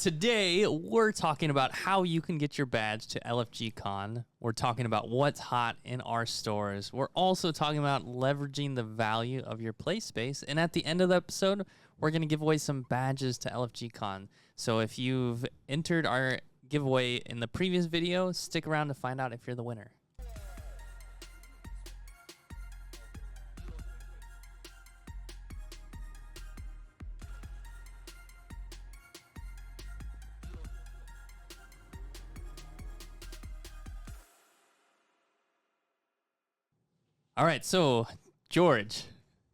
Today, we're talking about how you can get your badge to LFG Con. We're talking about what's hot in our stores. We're also talking about leveraging the value of your play space. And at the end of the episode, we're going to give away some badges to LFG Con. So if you've entered our giveaway in the previous video, stick around to find out if you're the winner. All right, so George,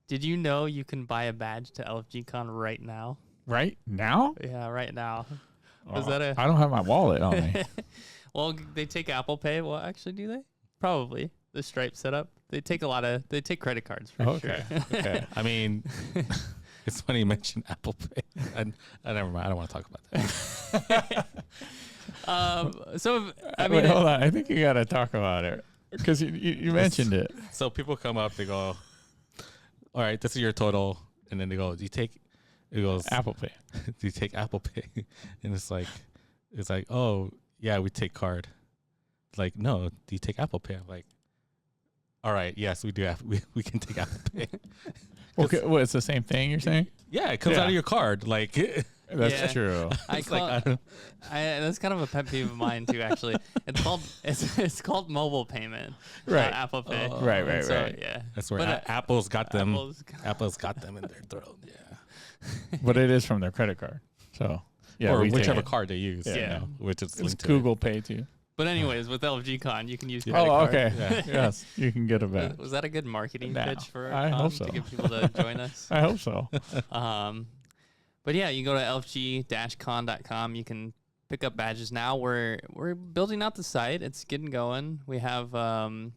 did you know you can buy a badge to LFG Con right now? Right now? Yeah, right now. I don't have my wallet on me. Well, they take Apple Pay. Well, actually, do they? Probably. The Stripe setup. They take credit cards for Okay. sure. Okay. I mean, it's funny you mentioned Apple Pay. I never mind. I don't want to talk about that. Wait, hold on. I think you got to talk about it because you mentioned it. So people come up, they go, all right, this is your total. And then they go, it goes, Apple Pay. do you take Apple Pay? And it's like, oh, yeah, we take card. Like, no, do you take Apple Pay? I'm like, all right, yes, we do. We can take Apple Pay. Okay, well, it's the same thing you're saying? Yeah, it comes out of your card. Like, that's true. That's kind of a pet peeve of mine too. Actually, it's called mobile payment, right? Apple Pay. Right. Yeah, that's where Apple's got them. Apple's got them in their throat. Yeah, but it is from their credit card. So yeah, or whichever card they use. Yeah, which is it's Google Pay too. But anyways, with LFG Con, you can use credit card. Okay. Yeah. Yes, you can get a badge. Was that a good marketing pitch for I hope so. to get people to join us? I hope so. But yeah, you go to lfg-con.com. You can pick up badges now. We're building out the site. It's getting going. We have a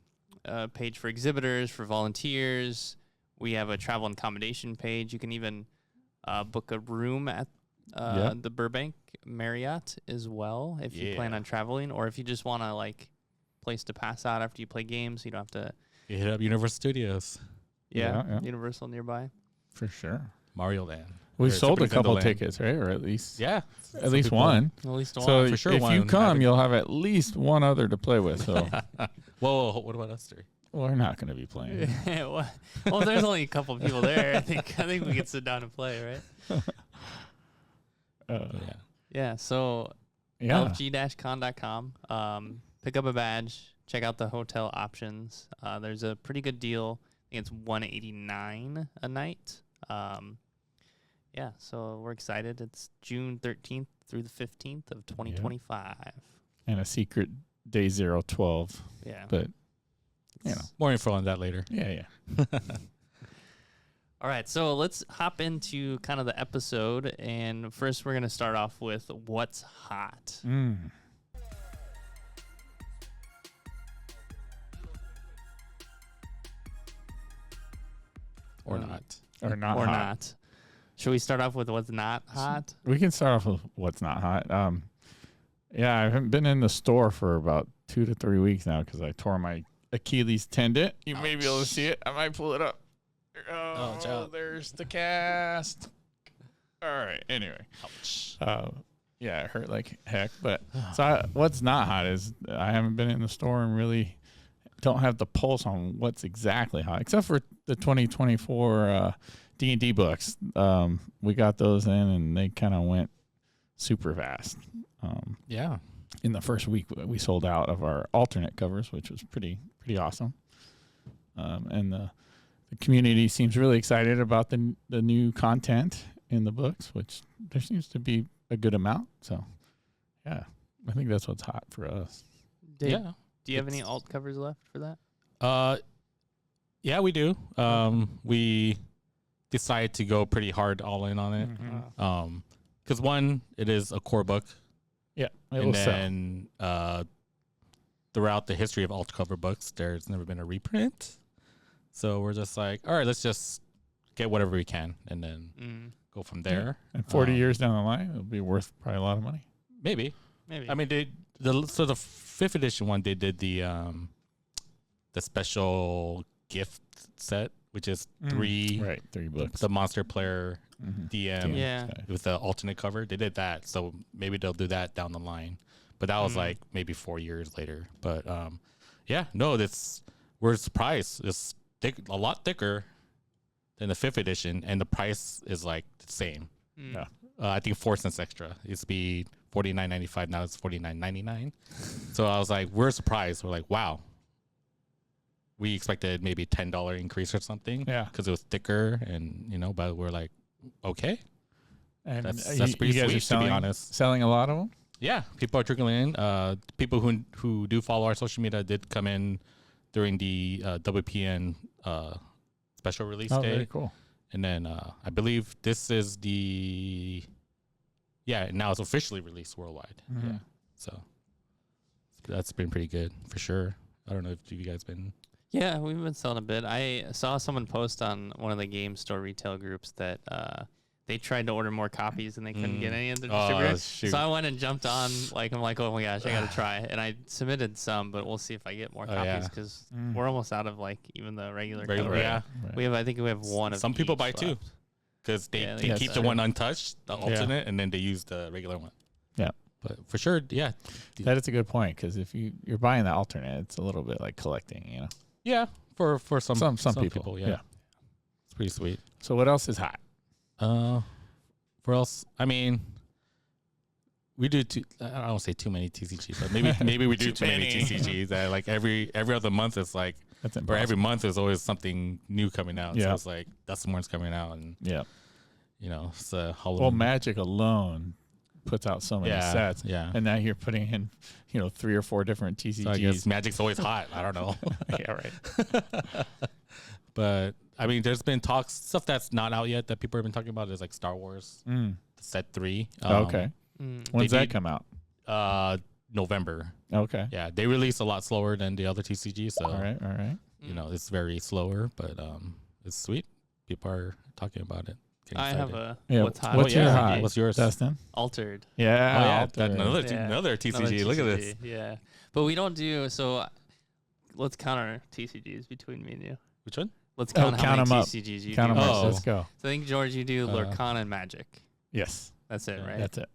page for exhibitors, for volunteers. We have a travel and accommodation page. You can even book a room at the Burbank Marriott as well if you plan on traveling, or if you just want to place to pass out after you play games. You don't have to. You hit up Universal Studios. Yeah. Universal nearby. For sure. Mario Land. We've sold a couple tickets, right? Or at least at least one. At least one. So for sure, if you come, you'll have at least one other to play with. So, whoa, what about us three? We're not going to be playing. well, there's only a couple of people there. I think we can sit down and play, right? Yeah. So lfg-con.com. Pick up a badge. Check out the hotel options. There's a pretty good deal. I think it's $189 a night. So we're excited. It's June 13th through the 15th of 2025. And a secret day 012. Yeah. But, more info on that later. Yeah. All right, so let's hop into kind of the episode. And first, we're going to start off with what's hot. Or not. Or not. Should we start off with what's not hot? We can start off with what's not hot. I haven't been in the store for about 2 to 3 weeks now because I tore my Achilles tendon. You may be able to see it. I might pull it up. Oh, there's the cast. All right. Anyway. Ouch. It hurt like heck. But what's not hot is I haven't been in the store and really don't have the pulse on what's exactly hot, except for the 2024 D&D books. We got those in, and they kind of went super fast. In the first week, we sold out of our alternate covers, which was pretty awesome. And the community seems really excited about the new content in the books, which there seems to be a good amount. So, I think that's what's hot for us. Do you have any alt covers left for that? Yeah, we do. We decided to go pretty hard all in on it. Because one, it is a core book. Yeah, and then throughout the history of alt cover books, there's never been a reprint. So we're just like, all right, let's just get whatever we can and then go from there. And 40 years down the line, it'll be worth probably a lot of money. Maybe. I mean, the 5th edition one, they did the special gift set which is 3 books. The Monster Player DM Yeah. with the alternate cover. They did that, so maybe they'll do that down the line. But that was like maybe 4 years later. But we're surprised. It's a lot thicker than the 5th edition, and the price is like the same. Yeah. I think 4 cents extra. It used to be $49.95. Now it's $49.99. So I was like, we're surprised. We're like, wow. We expected maybe $10 increase or something. Yeah. Because it was thicker, and but we're like, okay. And That's pretty you guys sweet, to be honest. Selling a lot of them? Yeah, people are trickling in. People who do follow our social media did come in during the WPN special release day. Very cool. And then I believe this is now it's officially released worldwide. Mm-hmm. Yeah, so that's been pretty good for sure. I don't know if you guys been. Yeah, we've been selling a bit. I saw someone post on one of the game store retail groups that they tried to order more copies and they couldn't get any of the distributors. So I went and jumped on. I'm like, oh my gosh, I gotta try. And I submitted some, but we'll see if I get more copies because we're almost out of even the regular. Yeah, right. I think we have one of. Some people buy left. 2 because they keep the one untouched, the alternate, and then they use the regular one. Yeah, but for sure, yeah, that is a good point because if you're buying the alternate, it's a little bit like collecting, Yeah, for some people, yeah, it's pretty sweet. So what else is hot? For else, I mean, we do I don't say too many TCGs, but maybe we do too many TCGs. That like every other month it's like, or every month there's always something new coming out. Yeah. So it's like Dustin Warren's coming out, and it's a Halloween. Well, Magic alone puts out so many sets, and now you're putting in 3 or 4 different TCGs. So I guess Magic's always hot. I don't know. Yeah, right. But I mean, there's been stuff that's not out yet that people have been talking about is like Star Wars Set 3. Okay. When's that come out? November. Okay. Yeah, they release a lot slower than the other TCGs. So all right. It's very slower, but it's sweet. People are talking about it. I have what's hot. What's your hot? What's yours, Dustin? Altered. Yeah, Altered. Another TCG. Look at this. Yeah, but we don't do so. Let's count our TCGs between me and you. Which one? Let's count how many them TCGs you count do. Them up. Let's go. So I think, George, you do Lorcana and Magic. Yes. That's it, right? That's it.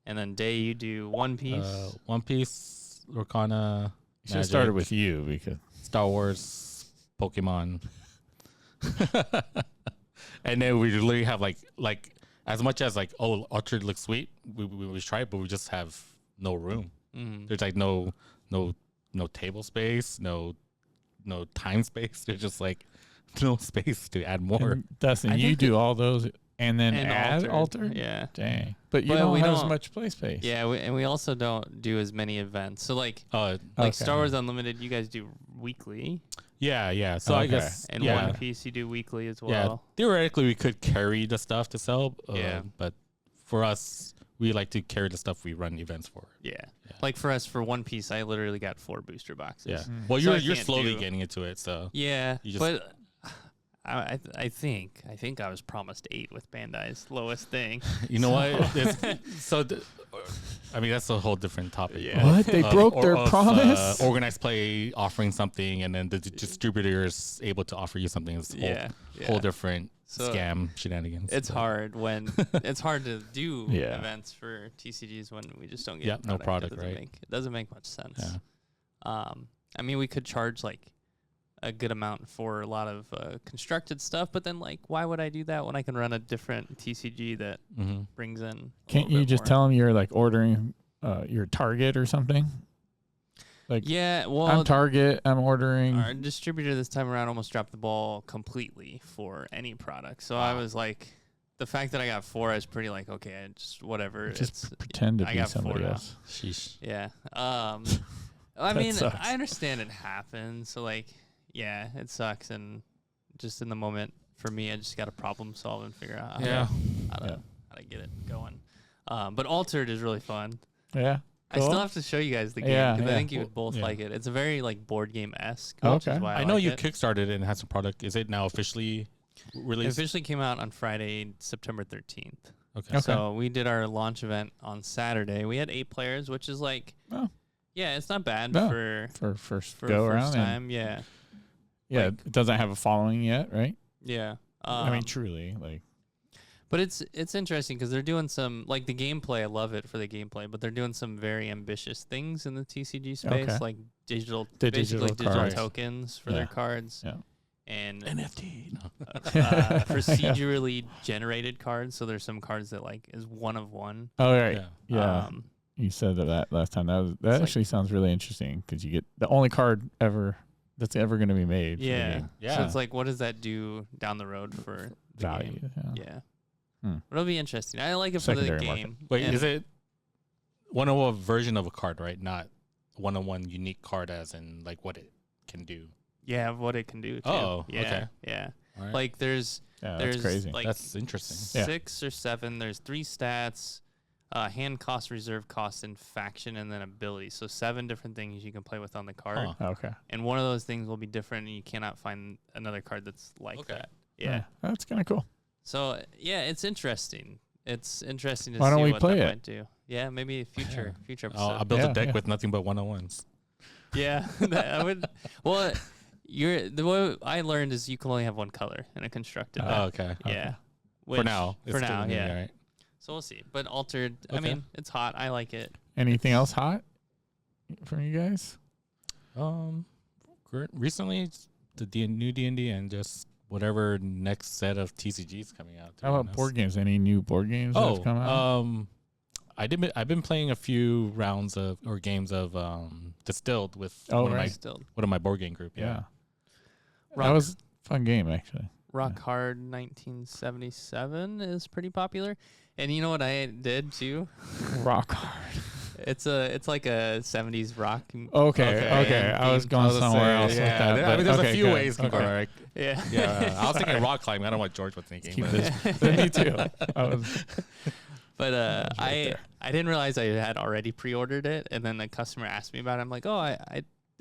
And then Day, you do One Piece. One Piece, Lorcana. You should have started with you because Star Wars, Pokemon. And then we literally have like as much as Altered looks sweet, we try it, but we just have no room. There's like no table space, no time space. There's just like no space to add more. And Dustin, you do all those and then add Altered? Yeah. Dang. But you don't have as much play space. Yeah, and we also don't do as many events. So like Star Wars Unlimited, you guys do weekly. Yeah. So I guess One Piece you do weekly as well. Yeah. Theoretically, we could carry the stuff to sell. But for us, we like to carry the stuff we run events for. Yeah. Like for us, for One Piece, I literally got 4 booster boxes. Yeah. Well, you're slowly getting into it, so yeah. But I think I was promised 8 with Bandai's lowest thing. You know what? I mean, that's a whole different topic. Yeah. What? They broke their promise? Organized Play offering something, and then the distributor is able to offer you something. It's whole different scam shenanigans. It's hard when it's hard to do events for TCGs when we just don't get no product, right? It doesn't make much sense. Yeah. I mean, we could charge like a good amount for a lot of constructed stuff, but then why would I do that when I can run a different TCG that brings in? Can't you just tell them you're like ordering your Target or something? Like, I'm Target. I'm ordering. Our distributor this time around almost dropped the ball completely for any product. So I was like, the fact that I got 4 is pretty like, okay, I just whatever. Just pretend to be somebody else. Sheesh. Yeah. I mean, sucks. I understand it happens. So yeah, it sucks. And just in the moment, for me, I just got to problem solve and figure out how to get it going. But Altered is really fun. Yeah. I still have to show you guys the game because I think you would both like it. It's a very board game-esque. Okay. I know you kickstarted it and had some product. Is it now officially released? It officially came out on Friday, September 13th. Okay. So we did our launch event on Saturday. We had 8 players, which is it's not bad for first go around. Time. Yeah. Yeah, Like, it doesn't have a following yet, right? yeah. I mean, truly, like. But it's interesting because they're doing some, like, the gameplay. I love it for the gameplay, but they're doing some very ambitious things in the TCG space, Okay. like digital digital cards. tokens for their cards. Yeah. And NFT. No. procedurally generated cards. So there's some cards that like is one of one. Oh, right. Yeah. Um, You said that last time. That actually sounds really interesting because you get the only card ever that's ever going to be made. For the game. Yeah. So it's like, what does that do down the road for the Value. game? Yeah. But it'll be interesting. I like it for the Secondary game. market. Wait, And is it one-on-one version of a card, right? Not one-on-one unique card as in like what it can do. Yeah, what it can do. Too. Oh, yeah, okay. Yeah. All right. Like there's That's crazy. like That's interesting. 6 or 7. There's 3 stats, hand cost, reserve cost, and faction, and then ability. So 7 different things you can play with on the card. Huh. Okay. And one of those things will be different, and you cannot find another card that's like that. Yeah. That's kind of cool. So yeah, it's interesting. It's interesting to Why see don't we what play that it? might do. Yeah, maybe a future episode. I built a deck Yeah. with nothing but one-on-ones. Yeah, I would. Well, the way I learned is you can only have one color in a constructed deck. Oh, okay. Yeah. For now. For it's now, still new, yeah. Right? So we'll see. But altered. I Okay. mean, it's hot. I like it. Anything else hot from you guys? Recently, it's the new D&D and just whatever next set of TCGs coming out. How about board games? Any new board games that have come out? I've been playing a few rounds of or games of Distilled with one of my board game group. Yeah. Rock, That was a fun game, actually. Rock Hard 1977 is pretty popular. And you know what I did too? Rock Hard. It's like a 70s rock. Okay. I was going somewhere else with that. I mean, there's a few good. ways you can go. Right? Yeah. Yeah. I was thinking rock climbing. I don't know what George was thinking. Keep But this. Me too. But right I didn't realize I had already pre-ordered it, and then the customer asked me about it. I'm like, oh,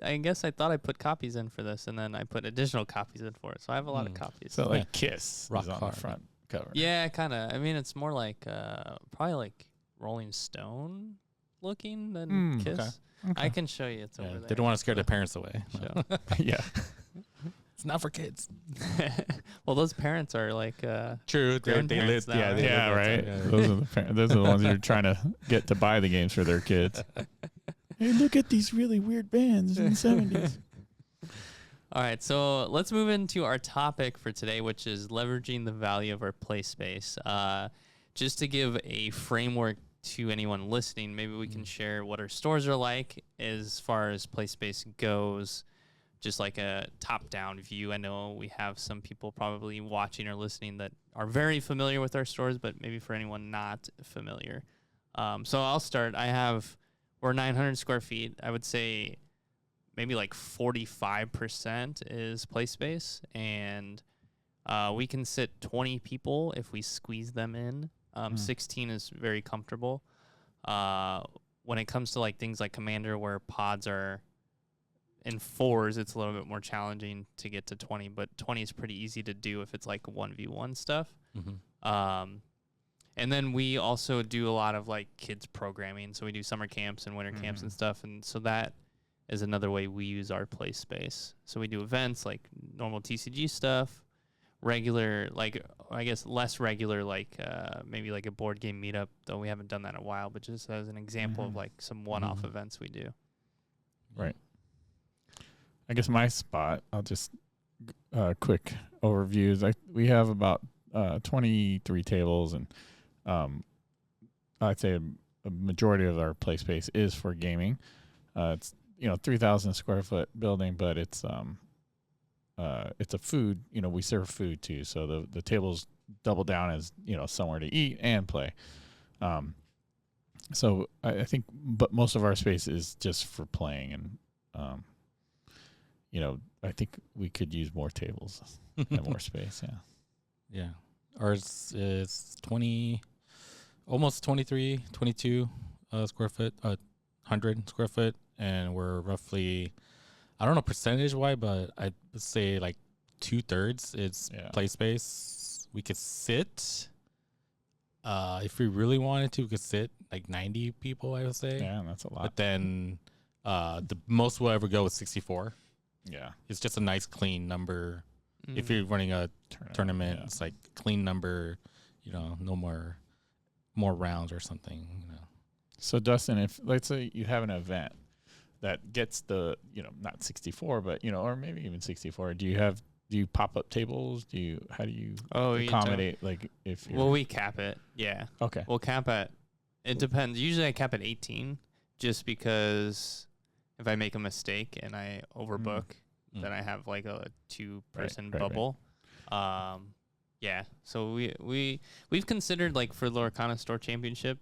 I guess I thought I put copies in for this, and then I put additional copies in for it. So I have a lot of copies. So like Kiss Rock is on Hard. the front cover. Yeah, kind of. I mean, it's more like probably like Rolling Stone looking than Kiss. Okay. I can show you. It's over there. they don't want to scare their parents away. No. Yeah. It's not for kids. Well, those parents are like True. They grandparents live. now, Yeah. right? They Yeah, live right. outside, yeah. Those are the ones you're trying to get to buy the games for their kids. Hey, look at these really weird bands in the 70s. All right, so let's move into our topic for today, which is leveraging the value of our play space. Just to give a framework to anyone listening, maybe we can share what our stores are like as far as play space goes, just like a top-down view. I know we have some people probably watching or listening that are very familiar with our stores, but maybe for anyone not familiar. So I'll start. We're 900 square feet. I would say maybe like 45% is play space, and we can sit 20 people if we squeeze them in. 16 is very comfortable. When it comes to like things like Commander, where pods are in 4s, it's a little bit more challenging to get to 20, but 20 is pretty easy to do if it's like 1v1 stuff. Mm-hmm. And then we also do a lot of like kids programming. So we do summer camps and winter camps and stuff. And so that is another way we use our play space. So we do events like normal TCG stuff, regular, like I guess less regular, like maybe like a board game meetup, though we haven't done that in a while, but just as an example of like some one-off events we do. Right. I guess my spot, I'll just quick overviews. We have about 23 tables, and I'd say a majority of our play space is for gaming. It's 3,000 square foot building, but it's a food. We serve food too, so the tables double down as somewhere to eat and play. So I think, but most of our space is just for playing, and I think we could use more tables and more space. Yeah. Yeah. Ours is 20, almost 23, 22 square foot, 100 square foot. And we're roughly, I don't know percentage wise, but I'd say like 2/3 is play space. We could sit, if we really wanted to, we could sit like 90 people, I would say. Yeah, that's a lot. But then the most we'll ever go is 64. Yeah. It's just a nice clean number. If you're running a tournament, it's like clean number, no more rounds or something, So Dustin, if let's say you have an event that gets the, not 64, but, or maybe even 64, do you pop up tables? How do you accommodate, like, if you're... Well, we cap it. Yeah. Okay. We'll cap it depends. Usually I cap at 18 just because if I make a mistake and I overbook, then I have like a 2-person bubble. Right. Yeah. So we've considered, like, for the Lorcana Store Championship,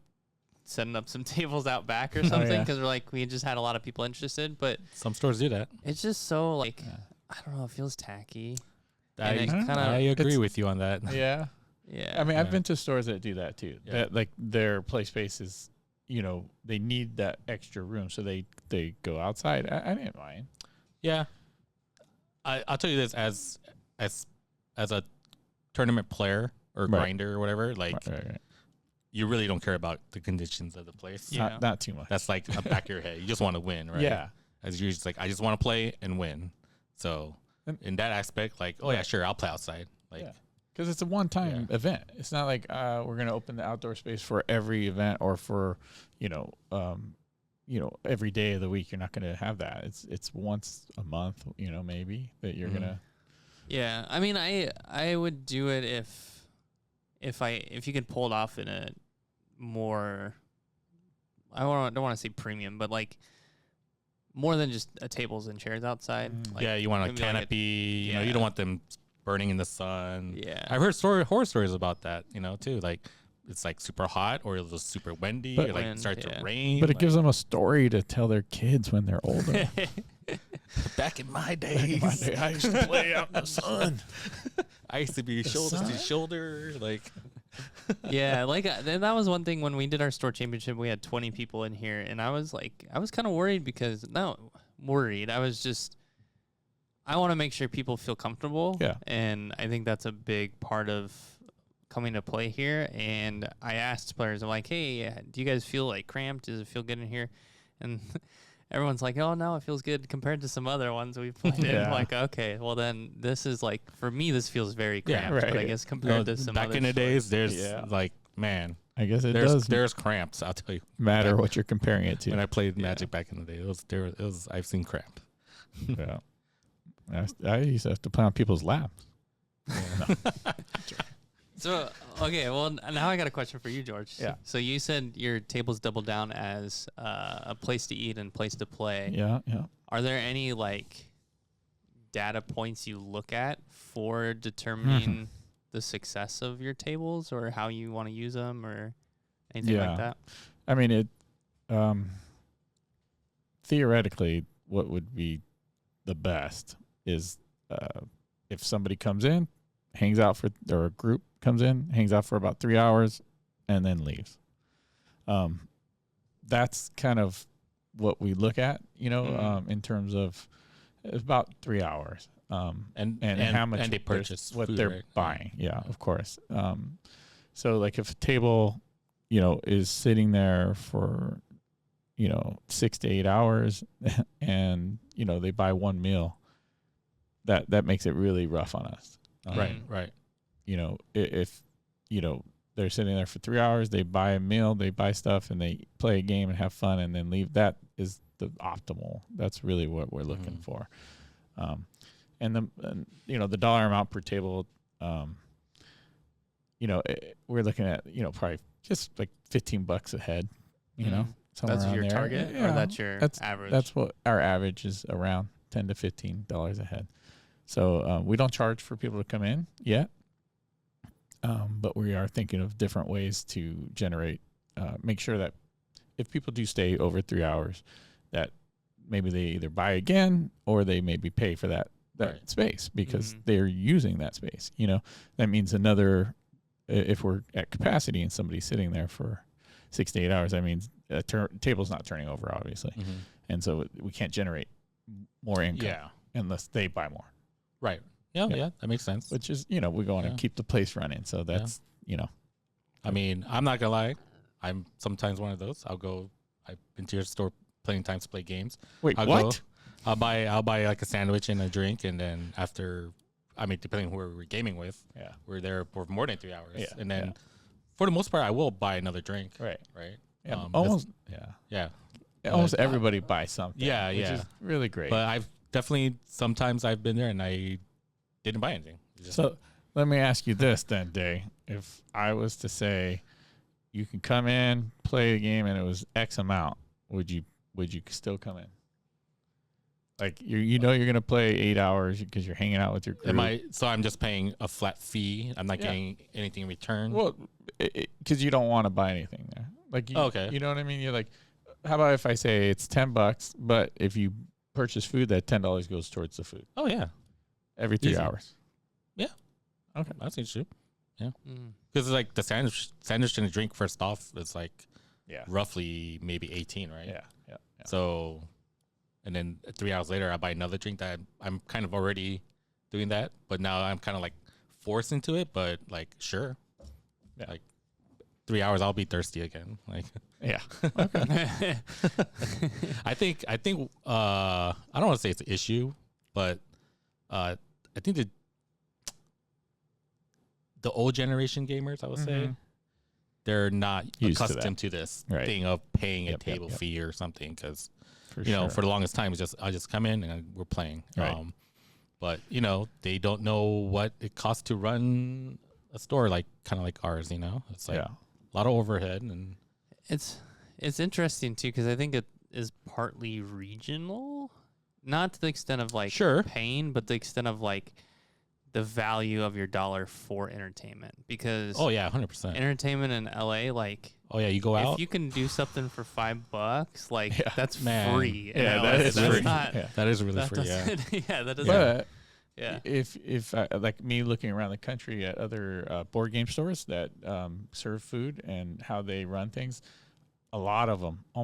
setting up some tables out back or something because we just had a lot of people interested. But some stores do that. It's just so, like, I don't know. It feels tacky. I agree with you on that. Yeah. Yeah. I mean, I've been to stores that do that too. Yeah. That, like, their play space is, they need that extra room, so they go outside. I didn't mind. Yeah. I'll tell you this, as a tournament player or grinder or whatever, like, you really don't care about the conditions of the place. Yeah. Not too much. That's like a back of your head. You just want to win, right? Yeah. As you're just like, I just want to play and win. So in that aspect, like, oh yeah, sure, I'll play outside. Like, because it's a one-time event. It's not like we're gonna open the outdoor space for every event or for every day of the week. You're not gonna have that. It's once a month, maybe that you're gonna. Yeah, I mean, I would do it if you could pull it off in a more, don't want to say premium, but like more than just tables and chairs outside. Like, you want a canopy. You don't want them burning in the sun. Yeah, I've heard horror stories about that. Too, like it's like super hot or it's super windy, or like start to rain. But it gives them a story to tell their kids when they're older. Back in my days, I used to play out in the sun. I used to be shoulder to shoulder, like. Yeah, like that was one thing when we did our store championship. We had 20 people in here, and I was kind of worried because I was just, I want to make sure people feel comfortable. Yeah, and I think that's a big part of coming to play here. And I asked players, I'm like, hey, do you guys feel like cramped? Does it feel good in here? And everyone's like, oh, no, it feels good compared to some other ones we've played in. I'm like, okay, well, then this is like, for me, this feels very cramped. But I guess compared to some back other in the days, there's like, man. I guess there's cramps, I'll tell you. Matter what you're comparing it to. When I played Magic back in the day, it was I've seen cramp. Yeah. I used to have to play on people's laps. Yeah. So, okay, well, now I got a question for you, George. Yeah. So you said your tables double down as a place to eat and place to play. Yeah, yeah. Are there any, like, data points you look at for determining the success of your tables or how you want to use them or anything like that? I mean, theoretically, what would be the best is if somebody comes in, hangs out or a group comes in, hangs out for about 3 hours, and then leaves. That's kind of what we look at, in terms of about 3 hours. And how much and they purchase what food, they're right? buying. Yeah, of course. So like if a table, is sitting there for, 6 to 8 hours and, they buy one meal, that makes it really rough on us. Right. If, they're sitting there for 3 hours, they buy a meal, they buy stuff, and they play a game and have fun and then leave, that is the optimal. That's really what we're looking for. And the dollar amount per table, we're looking at, probably just like $15 a head, That's your there. target, or that's your average? That's what our average is, around $10 to $15 a head. So we don't charge for people to come in yet, but we are thinking of different ways to generate, make sure that if people do stay over 3 hours, that maybe they either buy again or they maybe pay for that space because they're using that space. That means if we're at capacity and somebody's sitting there for 6 to 8 hours, that means a table's not turning over, obviously. And so we can't generate more income unless they buy more. Right. Yeah, that makes sense. Which is, we want to keep the place running. So that's, I mean, I'm not going to lie. I'm sometimes one of those. I've been to your store plenty of times to play games. Wait, I'll what? I'll buy like a sandwich and a drink, and then after, I mean, depending on who we're gaming with, we're there for more than 3 hours, and then for the most part, I will buy another drink. Right. Yeah, almost. Almost everybody buys something. Which is really great. But I've definitely sometimes I've been there and I didn't buy anything. So let me ask you this then, Day. If I was to say you can come in, play the game, and it was X amount, would you still come in? Like you're going to play 8 hours because you're hanging out with your group. So I'm just paying a flat fee. I'm not getting anything in return. Well, because you don't want to buy anything there. Like, you know what I mean? You're like, how about if I say it's $10, but if you purchase food, that $10 goes towards the food. Oh yeah, every 3 hours. Yeah. Okay, that's interesting. Yeah, because like the sandwich and the drink first off, it's like roughly maybe 18, right? Yeah. So. And then 3 hours later, I buy another drink that I'm kind of already doing that, but now I'm kind of like forced into it. But like, sure, like 3 hours, I'll be thirsty again. Like, okay. I think I don't want to say it's an issue, but I think the old generation gamers, I would say, they're not accustomed to this thing of paying a table fee or something because. For the longest time, I just come in and we're playing. Right. But they don't know what it costs to run a store kind of like ours. It's like a lot of overhead, and it's interesting too because I think it is partly regional, not to the extent of like pain, but the extent of like the value of your dollar for entertainment. Because 100% entertainment in LA, like. Oh yeah, you go out. If you can do something for $5, like that's free. Yeah, that is free. That is really free. Yeah, that doesn't. But if like me looking around the country at other board game stores that serve food and how they run things, a lot of them a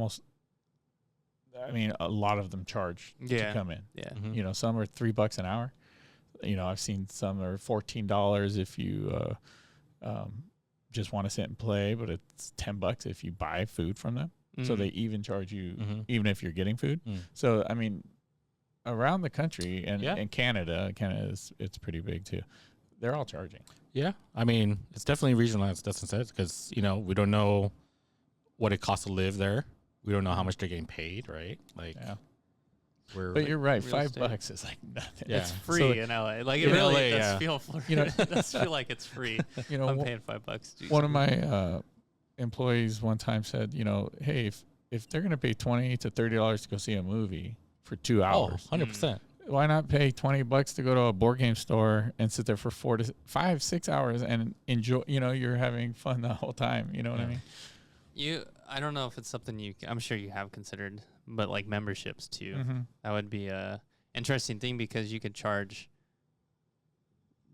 lot of them charge to come in. Yeah, some are $3 an hour. I've seen some are $14 if you just want to sit and play, but it's $10 if you buy food from them. So they even charge you even if you're getting food. So I mean, around the country and in Canada it's pretty big too. They're all charging. Yeah, I mean it's definitely regional, as Dustin said, because we don't know what it costs to live there. We don't know how much they're getting paid, right? Like. Yeah. But you're right. $5 is like nothing. Yeah. It's free in LA. Like it really does feel. It does feel like it's free. I'm paying $5. One of my employees one time said, hey, if they're gonna pay $20 to $30 to go see a movie for 2 hours, 100%. Why not pay $20 to go to a board game store and sit there for 4 to 5, 6 hours and enjoy? You're having fun the whole time. You know what I mean? I don't know if it's something I'm sure you have considered, but like memberships too. That would be a interesting thing because you could charge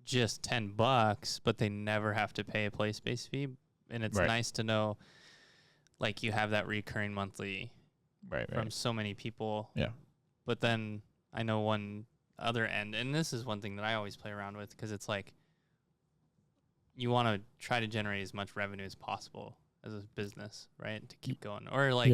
just $10, but they never have to pay a play space fee. And it's nice to know like you have that recurring monthly from so many people. Yeah. But then I know one other end, and this is one thing that I always play around with because it's like you want to try to generate as much revenue as possible as a business, right? To keep going. Or like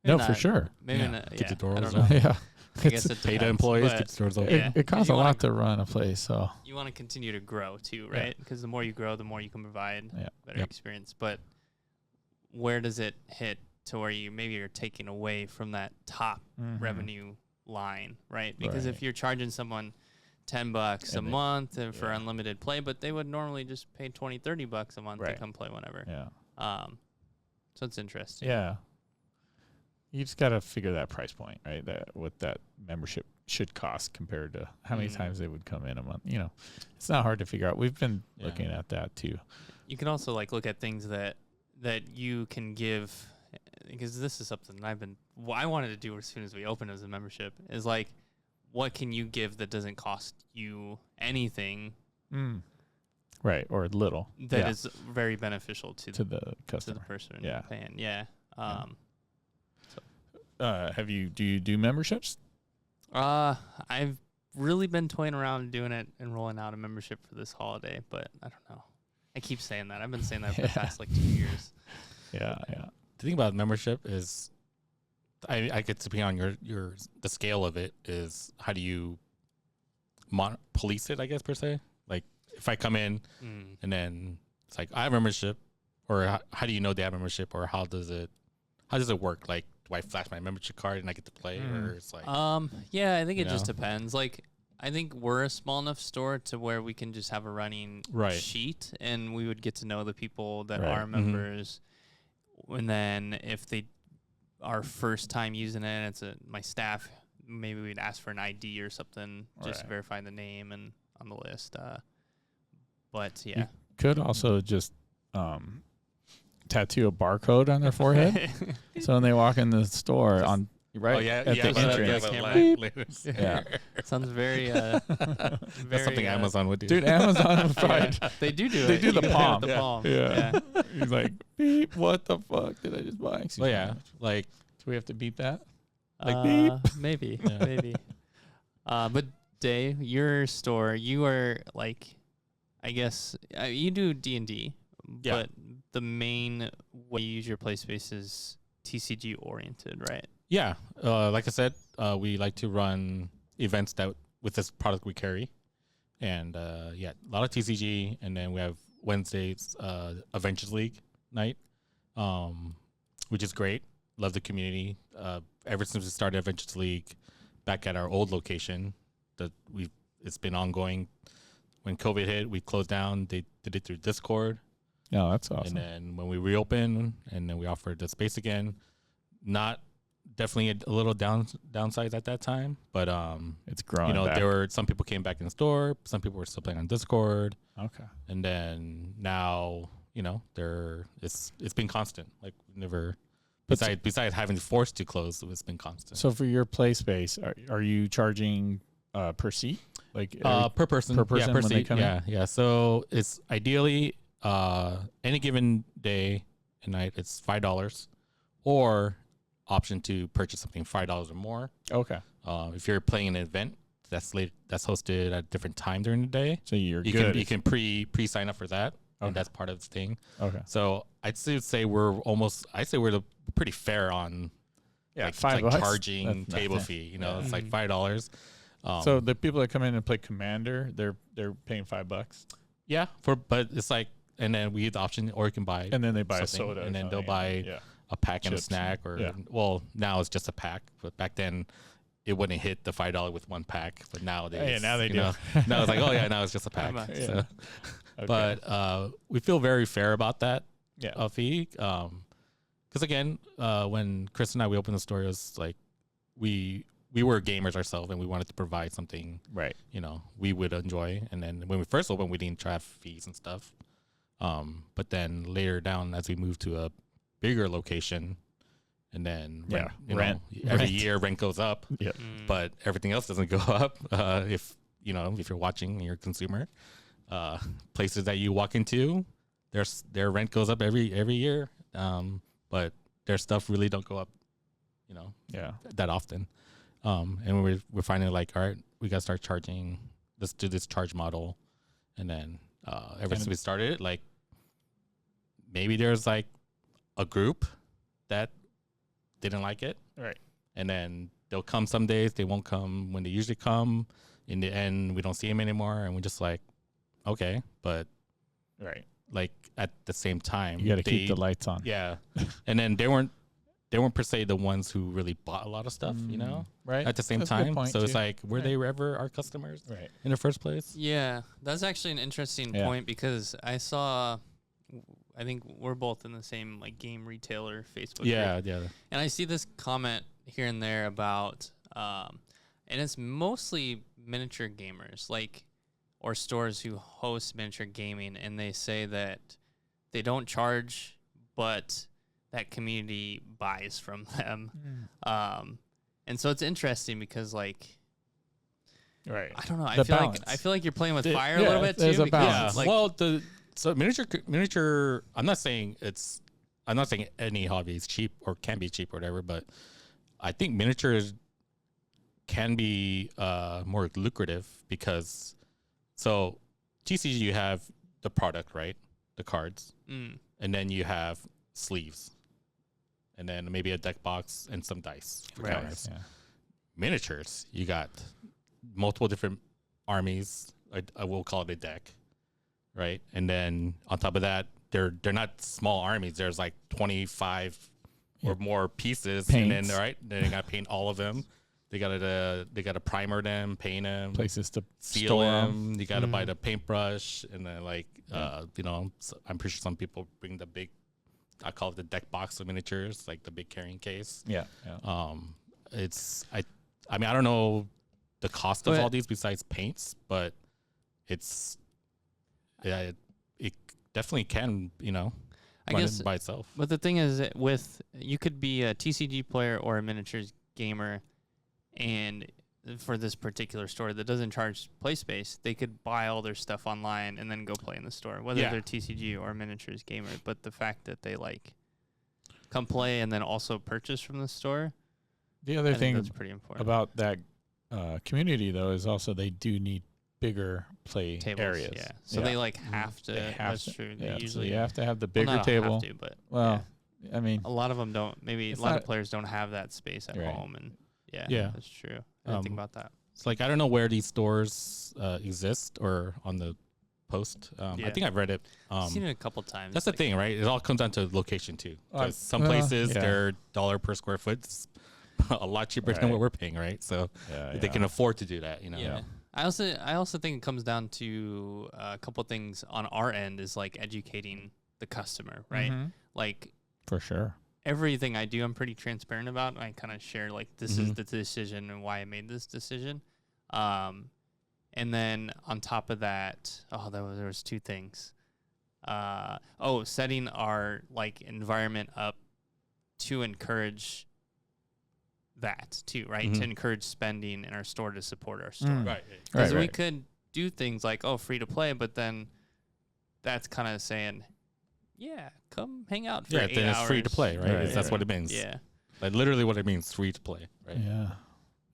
for sure. Maybe not. Keep the doors I don't open. know. I guess it pay to employees, keep the doors open. It costs a lot to run a place, so you want to continue to grow too, right? Because the more you grow, the more you can provide better experience. But where does it hit to where you're taking away from that top revenue line, right? Because if you're charging someone $10 a month for unlimited play, but they would normally just pay $20-$30 a month to come play whenever. So it's interesting. Yeah. You just got to figure that price point, right? What that membership should cost compared to how many times they would come in a month. It's not hard to figure out. We've been looking at that too. You can also like look at things that you can give, because this is something I wanted to do as soon as we opened as a membership, is like, what can you give that doesn't cost you anything? Right, or little. That is very beneficial to the customer. To the person paying. Do you do memberships? I've really been toying around doing it and rolling out a membership for this holiday, but I don't know. I keep saying that. I've been saying that for the past 2 years. Yeah. The thing about membership is I get to be on your the scale of it is how do you police it, I guess, per se. Like if I come in and then it's like I have membership, or how do you know they have membership, or how does it work? Like do I flash my membership card and I get to play, or it's like yeah, I think it just depends. Like I think we're a small enough store to where we can just have a running sheet, and we would get to know the people that are members. And then if they are first time using it, and it's my staff, maybe we'd ask for an ID or something just to verify the name and on the list. But yeah, you could also just tattoo a barcode on their forehead, so when they walk in the store at the entrance. Yeah, sounds very. That's something Amazon would do. Dude, Amazon would probably they do They it. do the palm. The palm. Yeah. He's like, beep. What the fuck did I just buy? Well, yeah. Like, do we have to beep that? Like beep. Maybe. Maybe. But Dave, your store, you are like, I guess you do D&D, but the main way you use your play space is TCG oriented, right? Yeah, like I said, we like to run events that with this product we carry, and a lot of TCG, and then we have Wednesdays Adventures League night, which is great. Love the community. Ever since we started Adventures League, back at our old location, it's been ongoing. When COVID hit, we closed down. They did it through Discord. Oh, that's awesome. And then when we reopened, and then we offered the space again, definitely a little downside at that time, but it's growing. There were some people came back in the store, some people were still playing on Discord. Okay. And then now, it's been constant. Like never besides having forced to close, it's been constant. So for your play space, are you charging per seat? Like per person. Per person per when seat. they come in? Yeah. So it's ideally any given day and night it's $5, or option to purchase something $5 or more. Okay. If you're playing an event that's hosted at a different time during the day, so you can pre sign up for that, and that's part of the thing. Okay. So I'd say we're pretty fair on $5 charging table fee. It's like $5. So the people that come in and play Commander, they're paying $5. Yeah, but it's like, and then we have the option, or you can buy, and then they buy a soda, and then they'll buy a pack and a snack, or well, now it's just a pack, but back then it wouldn't hit the $5 with one pack. But nowadays, now they do. Now it's like, now it's just a pack. So. Okay. But we feel very fair about that fee, because again, when Chris and we opened the store, it was like we were gamers ourselves, and we wanted to provide something we would enjoy. And then when we first opened, we didn't charge fees and stuff. But then later down, as we moved to a bigger location, and then rent every year rent goes up, but everything else doesn't go up. If you're watching and you're a consumer, places that you walk into, their rent goes up every year, but their stuff really don't go up, that often. And we're finding like, all right, we gotta start charging. Let's do this charge model, and then ever since we started it, like maybe there's like a group that didn't like it, right? And then they'll come some days, they won't come when they usually come. In the end, we don't see them anymore, and we're just like, okay, but like at the same time, you got to keep the lights on. Yeah, and then they weren't per se the ones who really bought a lot of stuff, right? At the same time, so it's like, were they ever our customers, in the first place? Yeah, that's actually an interesting point, because I think we're both in the same like game retailer Facebook group. Yeah. And I see this comment here and there about, and it's mostly miniature gamers, or stores who host miniature gaming, and they say that they don't charge, but that community buys from them. And so it's interesting because I don't know. I feel like you're playing with fire a little bit too. There's a balance. So miniature. I'm not saying any hobby is cheap or can be cheap or whatever, but I think miniatures can be more lucrative because TCG, you have the product, right? The cards, and then you have sleeves, and then maybe a deck box and some dice for Right. counters. Yeah. Miniatures, you got multiple different armies. I will call it a deck, right? And then on top of that, they're not small armies. There's like 25 or more pieces, Paints. and then then they got to paint all of them. They gotta primer them, paint them, Places to seal store them. You gotta buy the paintbrush, and then I'm pretty sure some people bring the big, I call it the deck box of miniatures, like the big carrying case. Yeah. Yeah. I mean, I don't know the cost of But- all these besides paints, but it definitely can, I run guess it by itself. But the thing is, that you could be a TCG player or a miniatures gamer, and for this particular store that doesn't charge play space, they could buy all their stuff online and then go play in the store, whether Yeah. they're TCG or a miniatures gamer. But the fact that they come play and then also purchase from the store, The I other think thing that's pretty important. about that community, though, is also they do need bigger play Tables, areas. yeah. So they have to. They have That's to. true. Yeah, They so usually you have to have the well, bigger not table. Have to, but Well, yeah. I mean, A lot of them don't. Maybe It's a lot not- of players don't have that space at Right. home, and Yeah. that's true. I didn't think about that. It's like I don't know where these stores exist or on the post. I Yeah. think I've read it. I've seen it a couple times. That's the thing, right? It all comes down to location too. 'Cause some well, places yeah. they're $1 per square foot, it's a lot cheaper than Right. what we're paying, right? So they can afford to do that, Yeah. I also think it comes down to a couple things on our end is like educating the customer, right? Mhm. Like For sure. everything I do, I'm pretty transparent about. I kind of share like this is Mhm. the decision and why I made this decision. And then on top of that, there was two things. Setting our like environment up to encourage that too, right? To Mhm. encourage spending in our store to support our store. Mm. Right. Because Right, we right. could do things like, free to play, but then that's kind of saying, yeah, come hang out for Yeah, 8 then it's free to hours. play, right? Right, That's right. what it means. Yeah. Like literally what it means, free to play, right? Yeah.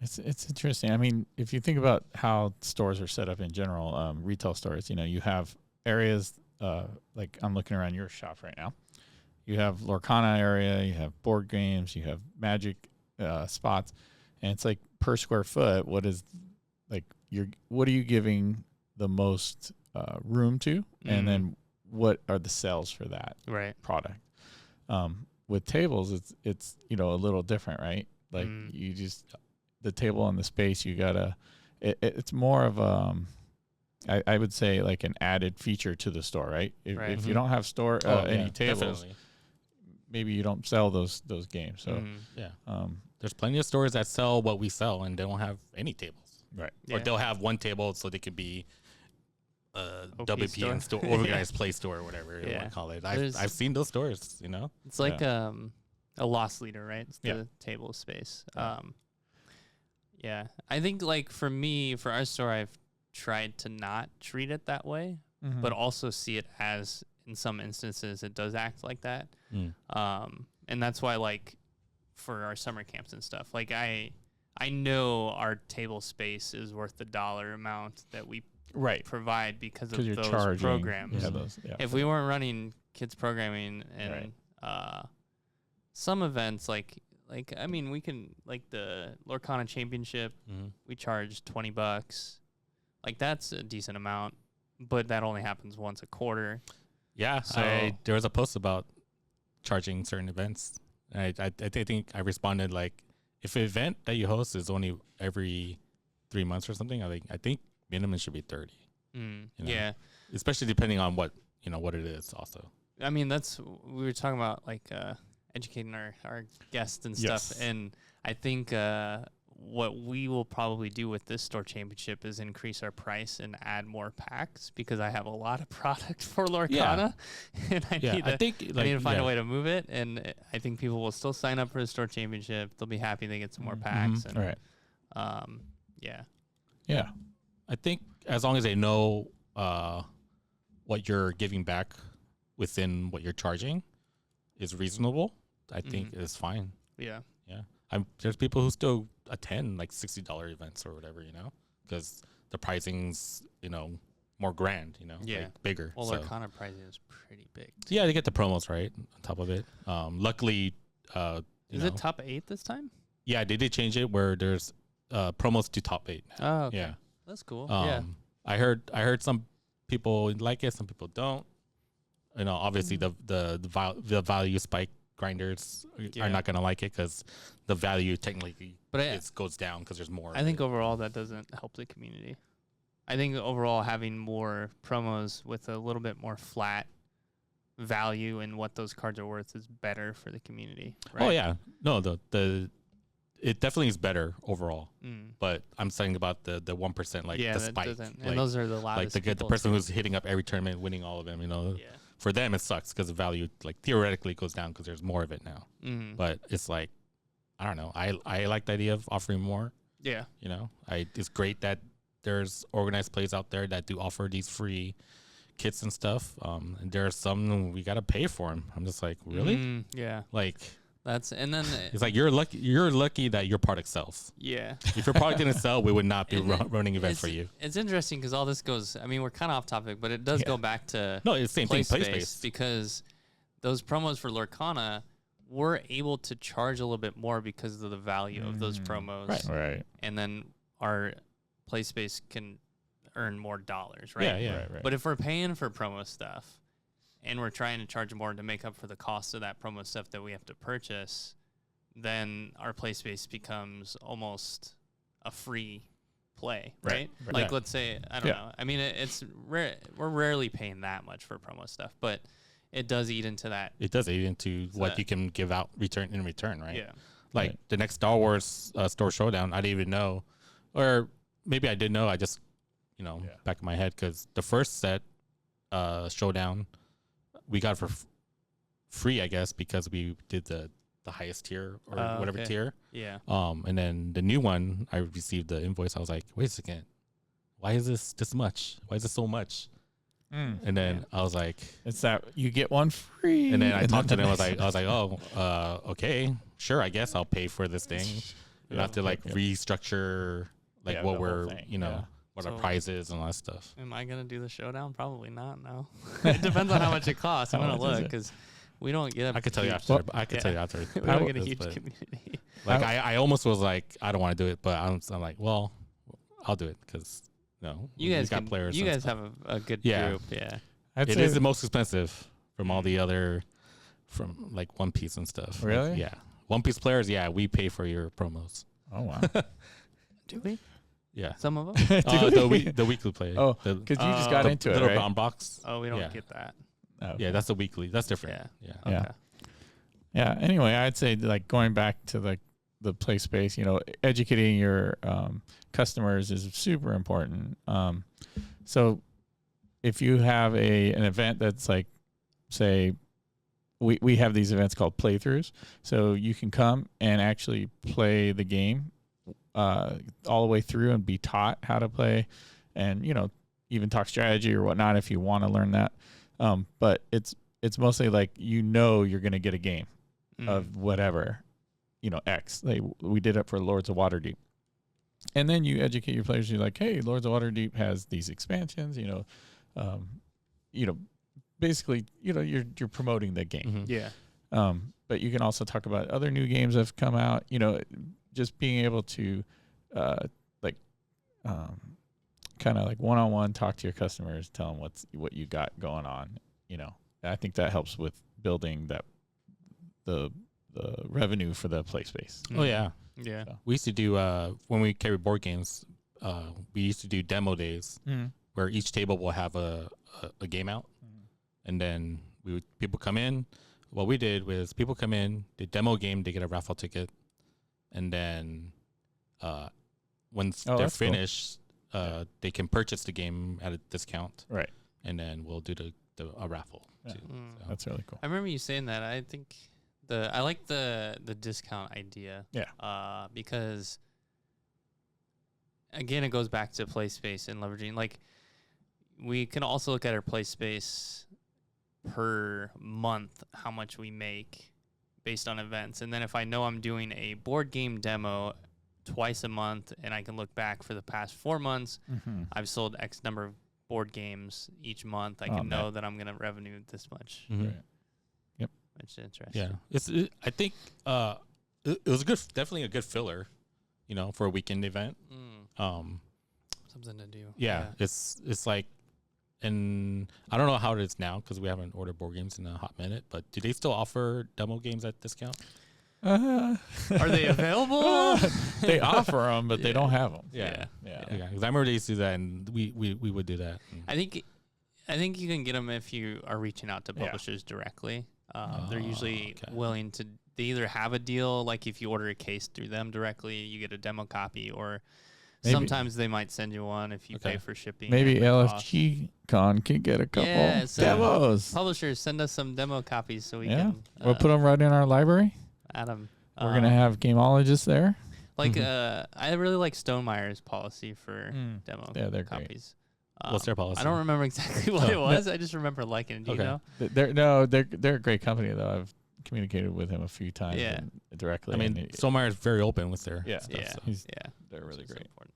It's interesting. I mean, if you think about how stores are set up in general, retail stores, you have areas like I'm looking around your shop right now. You have Lorcana area, you have board games, you have Magic spots, and it's like per square foot. What are you giving the most room to, and then what are the sales for that Right. product? With tables, it's a little different, right? Like Mm. you just the table and the space you gotta. It's more of I would say like an added feature to the store, right? Right. If you don't have store any tables, Definitely. maybe you don't sell those games. So Mhm. Yeah. There's plenty of stores that sell what we sell and they don't have any tables. right. Yeah. Or they'll have one table so they could be OP WPN store, organized play store, or whatever you Yeah. want to call it. There's- I've seen those stores, It's like a loss leader, right? It's the Yeah. table space. Yeah. Yeah. I think like for our store, I've tried to not treat it that way, Mm-hmm. but also see it as in some instances it does act like that. And that's why like for our summer camps and stuff, like I know our table space is worth the dollar amount that we right, provide because of because you're those charging programs. Yeah, those. Yeah. If we weren't running kids programming and some events like I mean we can like the Lorcana Championship, we charge $20. Like that's a decent amount, but that only happens once a quarter. Yeah. So- There was a post about charging certain events. I think I responded like, if an event that you host is only every 3 months or something, I think minimum should be 30. You know? Yeah. Especially depending on what it is also. I mean, we were talking about like educating our guests and stuff. Yes. And I think what we will probably do with this store championship is increase our price and add more packs because I have a lot of product for Lorcana. And I need to find a way to move it. And I think people will still sign up for the store championship. They'll be happy they get some more packs. And, right. Yeah. Yeah. I think as long as they know what you're giving back within what you're charging is reasonable, I think it's fine. Yeah. Yeah. There's people who still attend like $60 events or whatever, because the pricing's, more grand, Yeah. like bigger. Well, so. Lorcana pricing is pretty big. Yeah, they get the promos right on top of it. Luckily, Is it top 8 this time? Yeah, they did change it where there's promos to top 8. Oh, okay. Yeah, that's cool. Yeah, I heard some people like it, some people don't. Obviously the value spike grinders are not gonna like it because the value technically goes down because there's more. I think overall that doesn't help the community. I think overall having more promos with a little bit more flat value and what those cards are worth is better for the community. Right? Oh yeah, no, it definitely is better overall. But I'm saying about the 1%, like the spike, and those are the loudest. Like the person who's hitting up every tournament, winning all of them. For them it sucks because the value like theoretically goes down because there's more of it now. But it's like, I don't know. I like the idea of offering more. Yeah. It's great that there's organized plays out there that do offer these free kits and stuff. And there are some we gotta pay for them. I'm just like, really? Yeah. Like it's like you're lucky that your product sells. Yeah. If your product didn't sell, we would not be running events for you. It's interesting because all this goes. I mean, we're kind of off topic, but it does go back to it's the same thing. PlaySpace, because those promos for Lorcana, we're able to charge a little bit more because of the value of those promos. Right. And then our PlaySpace can earn more dollars, right? Yeah. Right. But if we're paying for promo stuff and we're trying to charge more to make up for the cost of that promo stuff that we have to purchase, then our PlaySpace becomes almost a free play, right? Like, let's say, I don't know. I mean, it's rare. We're rarely paying that much for promo stuff, but it does eat into that. It does eat into what you can give out in return, right? Yeah. Like the next Star Wars Store Showdown, I didn't even know, or maybe I did know. I just, back in my head, because the first set Showdown, we got for free, I guess, because we did the highest tier or whatever tier. Yeah. And then the new one, I received the invoice. I was like, wait a second, why is this much? Why is it so much? And then I was like, it's that you get one free. And then I talked to them. I was like, oh, okay, sure. I guess I'll pay for this thing. You have to restructure what we're what our prizes and all that stuff. Am I gonna do the showdown? Probably not. No. It depends on how much it costs. I'm gonna look because we don't get. I could tell you after. Tell you after. We don't get a huge community. Like I almost was like, I don't want to do it, but I'm like, well, I'll do it because you guys got players. You guys have a good group. Yeah. It is the most expensive from all the other, from like One Piece and stuff. Really? Like, yeah. One Piece players. Yeah, we pay for your promos. Oh wow. Do we? Yeah. Some of them. The weekly play. Oh, because you just got into it, little right? brown box. Oh, we don't get that. Oh, yeah, that's the weekly. That's different. Yeah. Okay. Yeah. Anyway, I'd say like going back to the play space, educating your customers is super important. So if you have an event that's like, say, we have these events called playthroughs, so you can come and actually play the game all the way through and be taught how to play, and even talk strategy or whatnot if you want to learn that. But it's mostly like you're going to get a game of whatever, X. We did it for Lords of Waterdeep. And then you educate your players. You're like, hey, Lords of Waterdeep has these expansions, basically, you're promoting the game. Mm-hmm. Yeah. But you can also talk about other new games that have come out, just being able to kind of like one-on-one talk to your customers, tell them what you got going on. I think that helps with building the revenue for the play space. Oh yeah. Yeah. So. We used to do when we carry board games, we used to do demo days where each table will have a game out, and then people come in. What we did was people come in, they demo game, they get a raffle ticket, and then once they're finished, they can purchase the game at a discount, right? And then we'll do a raffle. Yeah. Too, so. That's really cool. I remember you saying that. I think I like the discount idea. Yeah. Because again, it goes back to play space and leveraging. Like, we can also look at our play space per month, how much we make based on events. And then if I know I'm doing a board game demo twice a month and I can look back for the past 4 months, I've sold X number of board games each month. I can know that I'm going to revenue this much. Mm-hmm. Right. Yep. which is interesting. Yeah, I think it was definitely a good filler, for a weekend event. Something to do. Yeah, it's like, and I don't know how it is now because we haven't ordered board games in a hot minute. But do they still offer demo games at discount? Are they available? They offer them, but they don't have them. Yeah. Because I remember they used to do that, and we would do that. I think you can get them if you are reaching out to publishers directly. They're usually willing to. They either have a deal, like if you order a case through them directly, you get a demo copy, or sometimes they might send you one if you pay for shipping. Maybe LFG Con can get a couple demos. Publishers, send us some demo copies so we can. We'll put them right in our library. Add them. We're gonna have gameologists there. Like I really like Stonemeyer's policy for demo they're copies. What's their policy? I don't remember exactly what it was. I just remember liking it. Do you know? They're a great company though. I've communicated with him a few times directly. I mean, Stonemeyer is very open with their stuff. They're really great. Important.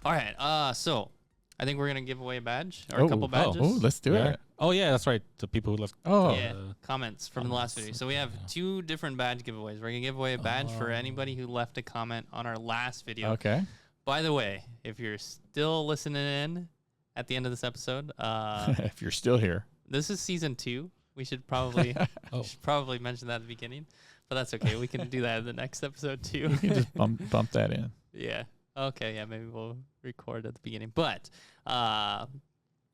All right. So I think we're gonna give away a badge or a couple badges. Oh, let's do it. Oh yeah, that's right. The people who left. Comments from the last video. So we have 2 different badge giveaways. We're gonna give away a badge for anybody who left a comment on our last video. Okay. By the way, if you're still listening in at the end of this episode, if you're still here, this is season 2. We should probably mention that at the beginning, but that's okay. We can do that in the next episode too. You can just bump that in. Yeah. Okay. Yeah. Maybe we'll record at the beginning. But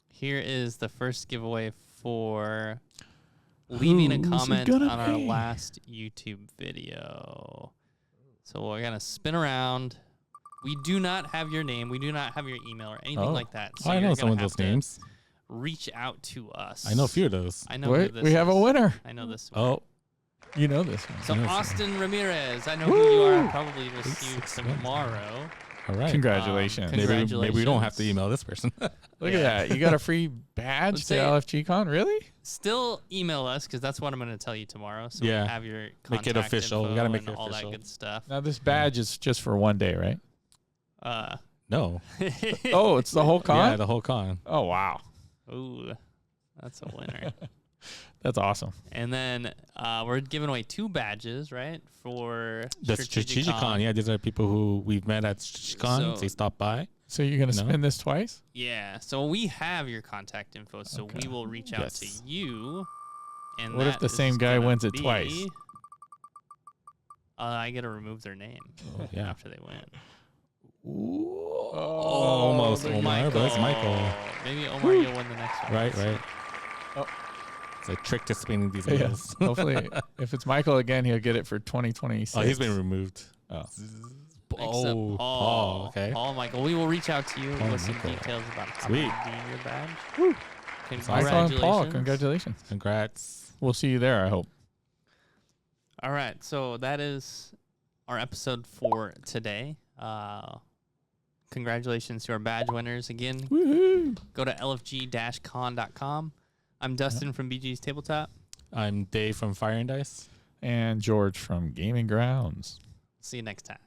here is the first giveaway for leaving a comment on our last YouTube video. So we're gonna spin around. We do not have your name. We do not have your email or anything like that. So I know some of those names. Reach out to us. I know a few of those. I know. Wait, we have a winner. I know this one. Oh, you know this one. So Austin Ramirez. I know who you are. I'll probably will see you tomorrow. All right. Congratulations. Maybe we don't have to email this person. Look at that. You got a free badge to LFG Con? Really? Still email us because that's what I'm going to tell you tomorrow. So we have your contact make it official. We got to make it all official. that good stuff. Now this badge is just for one day, right? No. Oh, it's the whole con? Yeah, the whole con. Oh, wow. Ooh, that's a winner. That's awesome. And then we're giving away 2 badges, right? For the Strategic Con. Yeah, these are people who we've met at Strategic Con. They stopped by. So you're going to spin this twice? Yeah. So we have your contact info. So we will reach out to you. And what if the same guy wins it twice? I got to remove their name after they win. Almost Omar, but it's Michael. Maybe Omar, you'll win the next one. Right. Oh. It's a trick to spinning these wheels. Hopefully, if it's Michael again, he'll get it for 2026. Oh, he's been removed. Paul. Okay. Paul, Michael, we will reach out to you with some details about how to redeem your badge. Woo. Congratulations. Michael and Paul, congratulations. Congrats. We'll see you there, I hope. All right, so that is our episode for today. Congratulations to our badge winners again. Woohoo! Go to lfg-con.com. I'm Dustin from BG's Tabletop. I'm Dave from Fire and Dice. And George from Gaming Grounds. See you next time.